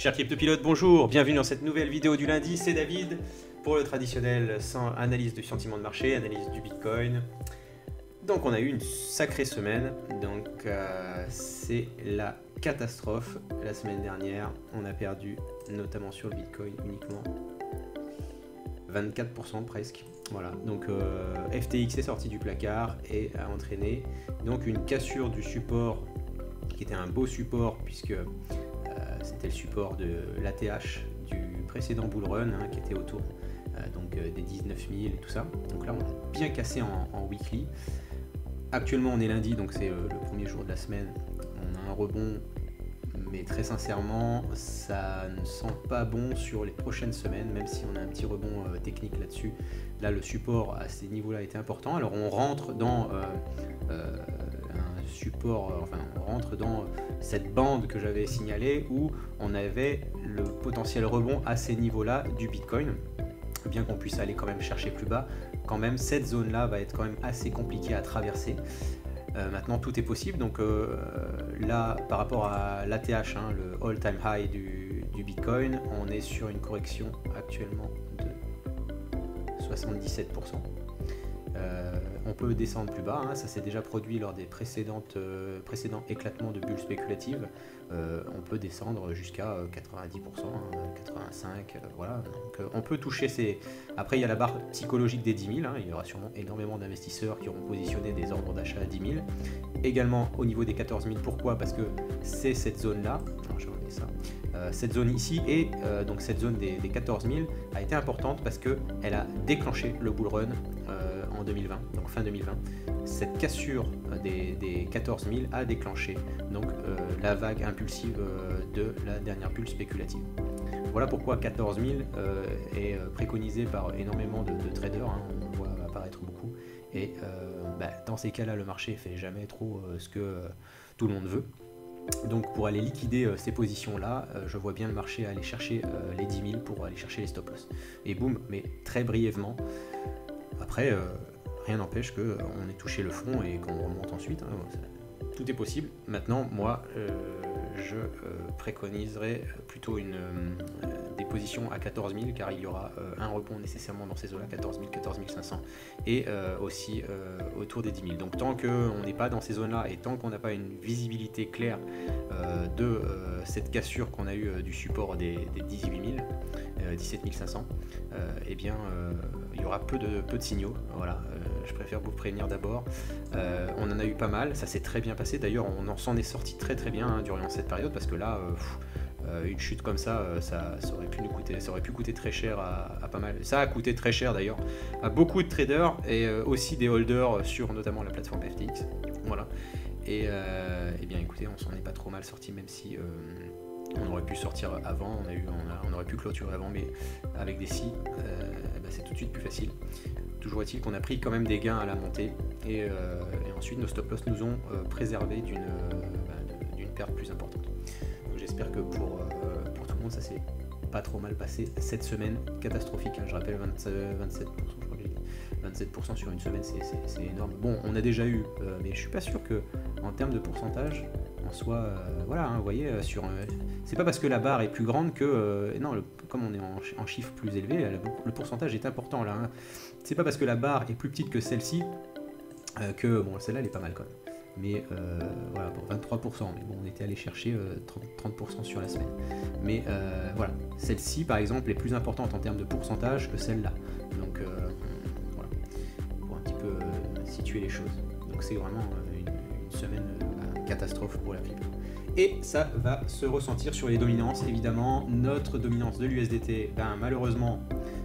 Cher cryptopilote, bonjour, bienvenue dans cette nouvelle vidéo du lundi, c'est David pour le traditionnel analyse du sentiment de marché, analyse du Bitcoin. Donc on a eu une sacrée semaine, donc c'est la catastrophe. La semaine dernière, on a perdu, notamment sur le Bitcoin uniquement, 24% presque. Voilà, donc FTX est sorti du placard et a entraîné donc une cassure du support qui était un beau support puisque c'était le support de l'ATH du précédent bull run qui était autour des 19 000 et tout ça. Donc là on a bien cassé en weekly. Actuellement on est lundi, donc c'est le premier jour de la semaine. On a un rebond, mais très sincèrement ça ne sent pas bon sur les prochaines semaines, même si on a un petit rebond technique là-dessus. Là le support à ces niveaux-là était important. Alors on rentre dans on rentre dans cette bande que j'avais signalée où on avait le potentiel rebond à ces niveaux-là du Bitcoin, bien qu'on puisse aller quand même chercher plus bas. Quand même cette zone-là va être quand même assez compliquée à traverser. Maintenant tout est possible, donc là par rapport à l'ATH, le all-time high du Bitcoin, on est sur une correction actuellement de 77%. On peut descendre plus bas, ça s'est déjà produit lors des précédents éclatements de bulles spéculatives. On peut descendre jusqu'à 90%, 85%, voilà. Donc, on peut toucher ces... Après il y a la barre psychologique des 10 000, il y aura sûrement énormément d'investisseurs qui auront positionné des ordres d'achat à 10 000. Également au niveau des 14 000, pourquoi? Parce que c'est cette zone-là, cette zone ici et donc cette zone des 14 000 a été importante parce qu'elle a déclenché le bull run en 2020, donc fin 2020. Cette cassure des 14 000 a déclenché donc la vague impulsive de la dernière bulle spéculative. Voilà pourquoi 14 000 est préconisé par énormément de traders, on voit apparaître beaucoup. Et dans ces cas-là, le marché fait jamais trop ce que tout le monde veut. Donc pour aller liquider ces positions-là, je vois bien le marché aller chercher les 10 000 pour aller chercher les stop-loss. Et boum, mais très brièvement. Après, rien n'empêche qu'on ait touché le fond et qu'on remonte ensuite. Tout est possible. Maintenant, moi, je préconiserais plutôt des positions à 14 000 car il y aura un rebond nécessairement dans ces eaux-là, 14 000, 14 500 et aussi autour des 10 000. Donc tant qu'on n'est pas dans ces zones-là et tant qu'on n'a pas une visibilité claire de cette cassure qu'on a eue du support des 18 000, 17 500, eh bien il y aura peu de signaux. Voilà, je préfère vous prévenir d'abord. On en a eu pas mal, ça s'est très bien passé. D'ailleurs, on s'en est sorti très bien durant cette période parce que là, une chute comme ça aurait pu coûter très cher à pas mal. Ça a coûté très cher d'ailleurs à beaucoup de traders et aussi des holders sur notamment la plateforme FTX. Voilà. Et bien écoutez, on s'en est pas trop mal sorti, même si on aurait pu sortir avant, on aurait pu clôturer avant, mais avec des si, c'est tout de suite plus facile. Toujours est-il qu'on a pris quand même des gains à la montée et ensuite nos stop-loss nous ont préservé d'une perte plus importante. Donc j'espère que pour tout le monde ça s'est pas trop mal passé cette semaine catastrophique. Je rappelle 27%, je crois que j'ai dit 27% sur une semaine, c'est énorme. Bon, on a déjà eu, mais je suis pas sûr que en termes de pourcentage en soit, vous voyez, c'est pas parce que la barre est plus grande que comme on est en chiffre plus élevé, le pourcentage est important là. C'est pas parce que la barre est plus petite que celle-ci que celle-là elle est pas mal quand même. Mais voilà, pour 23%, mais bon, on était allé chercher 30% sur la semaine. Mais voilà, celle-ci par exemple est plus importante en termes de pourcentage que celle-là. Donc voilà, pour un petit peu situer les choses. Donc c'est vraiment une semaine catastrophe pour la crypto. Et ça va se ressentir sur les dominances, évidemment. Notre dominance de l'USDT, malheureusement,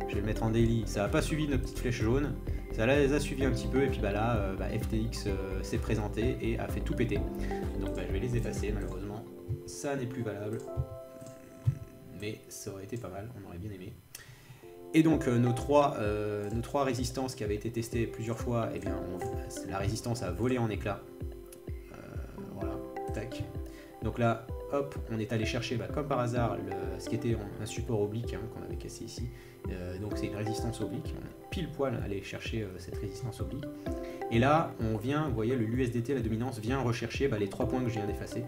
je vais le mettre en daily, ça n'a pas suivi notre petite flèche jaune. Ça les a suivis un petit peu et puis là, FTX s'est présenté et a fait tout péter. Donc je vais les effacer, malheureusement. Ça n'est plus valable. Mais ça aurait été pas mal, on aurait bien aimé. Et donc nos trois résistances qui avaient été testées plusieurs fois, eh bien la résistance a volé en éclats. Voilà, tac. Donc là, hop, on est allé chercher, comme par hasard, ce qui était un support oblique qu'on avait cassé ici. Donc c'est une résistance oblique. On a pile poil allé chercher cette résistance oblique. Et là, on vient, vous voyez, l'USDT, la dominance, vient rechercher les 3 points que je viens d'effacer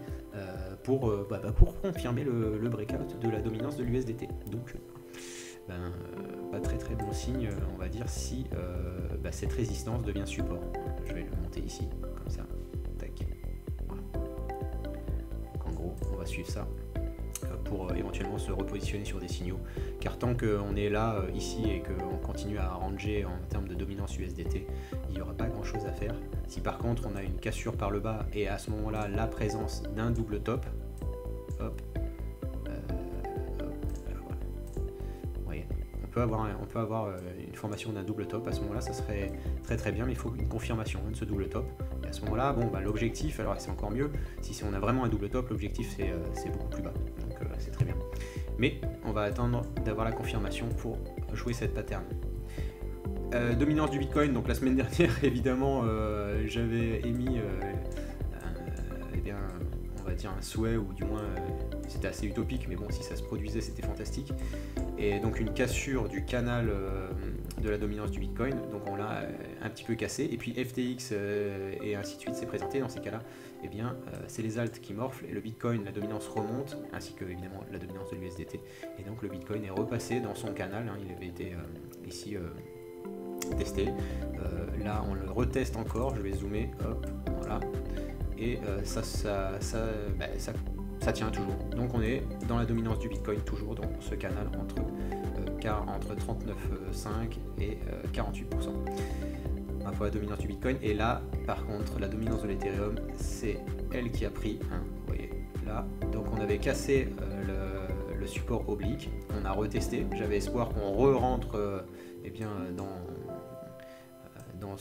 pour confirmer le breakout de la dominance de l'USDT. Donc pas très très bon signe, on va dire, si cette résistance devient support. Je vais le monter ici, comme ça. Tac. Voilà. Donc en gros, on va suivre ça pour éventuellement se repositionner sur des signaux, car tant qu'on est là ici et qu'on continue à ranger en termes de dominance USDT, il n'y aura pas grand chose à faire. Si par contre on a une cassure par le bas et à ce moment là la présence d'un double top, hop, voilà. Vous voyez, on peut avoir une formation d'un double top. À ce moment là ça serait très très bien, mais il faut une confirmation de ce double top. Et à ce moment là, l'objectif, alors c'est encore mieux, si on a vraiment un double top, l'objectif c'est beaucoup plus bas, donc c'est très bien. Mais on va attendre d'avoir la confirmation pour jouer cette pattern. Dominance du Bitcoin, donc la semaine dernière évidemment j'avais émis on va dire un souhait, ou du moins c'était assez utopique, mais bon, si ça se produisait c'était fantastique, et donc une cassure du canal de la dominance du Bitcoin, donc on l'a un petit peu cassé, et puis FTX et ainsi de suite s'est présenté. Dans ces cas là, eh bien c'est les alts qui morflent, et le Bitcoin, la dominance remonte, ainsi que évidemment la dominance de l'USDT, et donc le Bitcoin est repassé dans son canal, hein, il avait été ici testé, là on le reteste encore, je vais zoomer, hop, voilà, et ça tient toujours. Donc on est dans la dominance du Bitcoin, toujours dans ce canal entre 39,5 et 48%. Ma foi, la dominance du Bitcoin. Et là, par contre, la dominance de l'Ethereum, c'est elle qui a pris, hein, vous voyez, là. Donc on avait cassé le support oblique, on a retesté. J'avais espoir qu'on re-rentre dans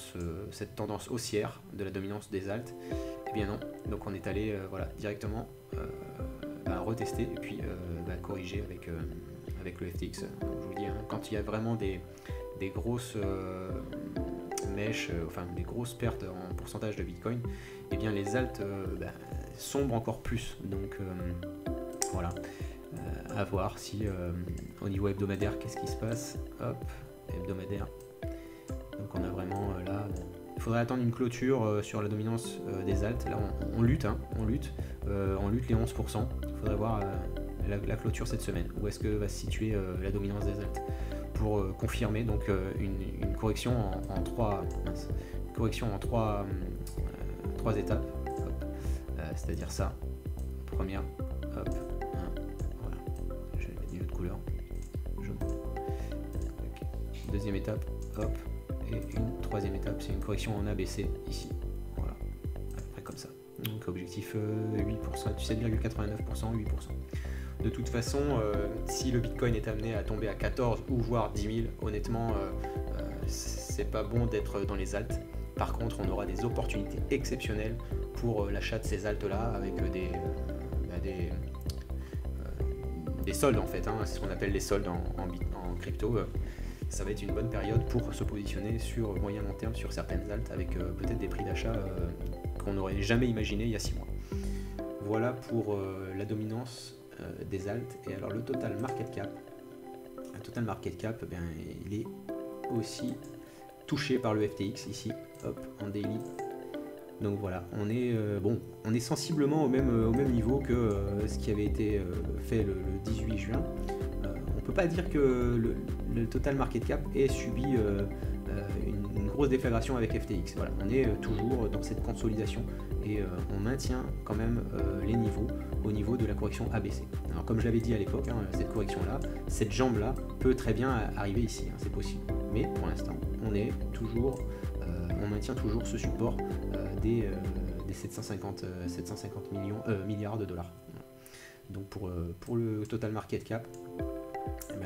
cette tendance haussière de la dominance des alts. Et bien non, donc on est allé directement retester et puis corriger avec le FTX. Donc, je vous dis, hein, quand il y a vraiment des grosses mèches, des grosses pertes en pourcentage de Bitcoin, et bien les alts sombrent encore plus. Donc voilà, à voir si au niveau hebdomadaire, qu'est-ce qui se passe. Hop, hebdomadaire. Donc on a vraiment là, il faudrait attendre une clôture sur la dominance des alts. Là on lutte, hein, on lutte les 11%. Il faudrait voir la clôture cette semaine. Où est-ce que va se situer la dominance des alts pour confirmer donc une correction en trois étapes. C'est-à-dire ça. Première, hop, voilà. Je vais mettre une autre couleur. Jaune. Okay. Deuxième étape, hop. Et une troisième étape, c'est une correction en ABC ici, voilà, à peu près comme ça. Donc objectif 8%, 7,89%, 8%. De toute façon, si le Bitcoin est amené à tomber à 14 ou voire 10 000, honnêtement, c'est pas bon d'être dans les alts. Par contre, on aura des opportunités exceptionnelles pour l'achat de ces alts-là avec des soldes en fait, hein, c'est ce qu'on appelle les soldes en crypto. Ça va être une bonne période pour se positionner sur moyen long terme sur certaines alts avec peut-être des prix d'achat qu'on n'aurait jamais imaginé il y a 6 mois. Voilà pour la dominance des alts. Et alors le total market cap, il est aussi touché par le FTX ici, hop, en daily. Donc voilà, on est sensiblement au même niveau que ce qui avait été fait le 18 juin. On peut pas dire que le total market cap ait subi une grosse déflagration avec FTX. Voilà, on est toujours dans cette consolidation et on maintient quand même les niveaux au niveau de la correction ABC. Alors comme je l'avais dit à l'époque, hein, cette correction-là, cette jambe-là peut très bien arriver ici, hein, c'est possible. Mais pour l'instant, on maintient toujours ce support des 750 milliards de dollars. Donc pour le total market cap, on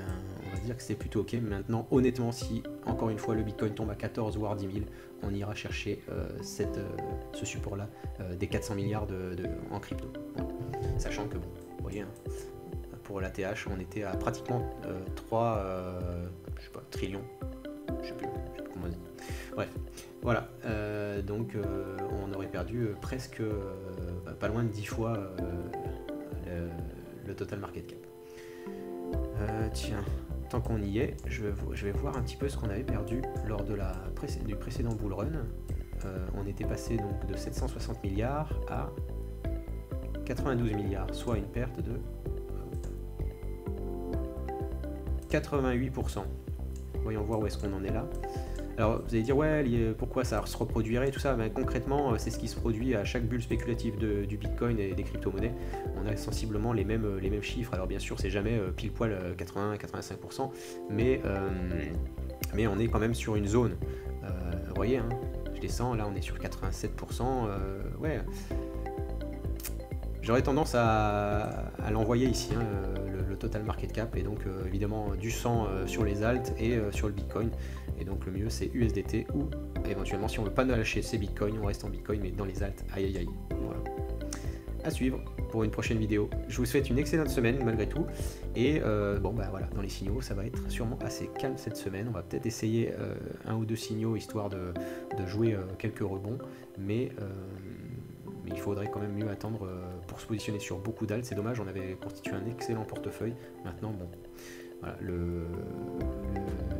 va dire que c'est plutôt ok. Maintenant, honnêtement, si encore une fois le Bitcoin tombe à 14 voire 10 000, on ira chercher ce support-là des 400 milliards en crypto. Sachant que, bon, vous voyez, hein, pour la TH, on était à pratiquement 3 trillions. Je sais plus comment on dit. Bref, voilà. Donc, on aurait perdu presque pas loin de 10 fois le total market cap. Tiens, tant qu'on y est, je vais voir un petit peu ce qu'on avait perdu lors de du précédent bull run. On était passé donc de 760 milliards à 92 milliards, soit une perte de 88%. Voyons voir où est-ce qu'on en est là. Alors vous allez dire ouais, pourquoi ça se reproduirait tout ça, ben, concrètement c'est ce qui se produit à chaque bulle spéculative du Bitcoin et des crypto-monnaies. On a sensiblement les mêmes chiffres. Alors bien sûr c'est jamais pile poil 80-85%, mais on est quand même sur une zone. Vous voyez, hein, je descends, là on est sur 87%. Ouais. J'aurais tendance à l'envoyer ici, hein, le total market cap, et donc évidemment du sang sur les alts et sur le Bitcoin. Et donc le mieux c'est USDT, ou éventuellement si on veut pas nous lâcher c'est Bitcoin, on reste en Bitcoin mais dans les alts. Aïe aïe aïe. Voilà. À suivre pour une prochaine vidéo. Je vous souhaite une excellente semaine malgré tout. Et bon bah voilà, dans les signaux ça va être sûrement assez calme cette semaine. On va peut-être essayer un ou deux signaux histoire de jouer quelques rebonds, mais il faudrait quand même mieux attendre pour se positionner sur beaucoup d'alts. C'est dommage, on avait constitué un excellent portefeuille. Maintenant, bon, voilà, le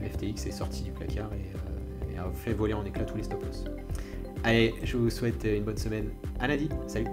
FTX est sorti du placard et a fait voler en éclats tous les stop loss. Allez, je vous souhaite une bonne semaine. À lundi, salut!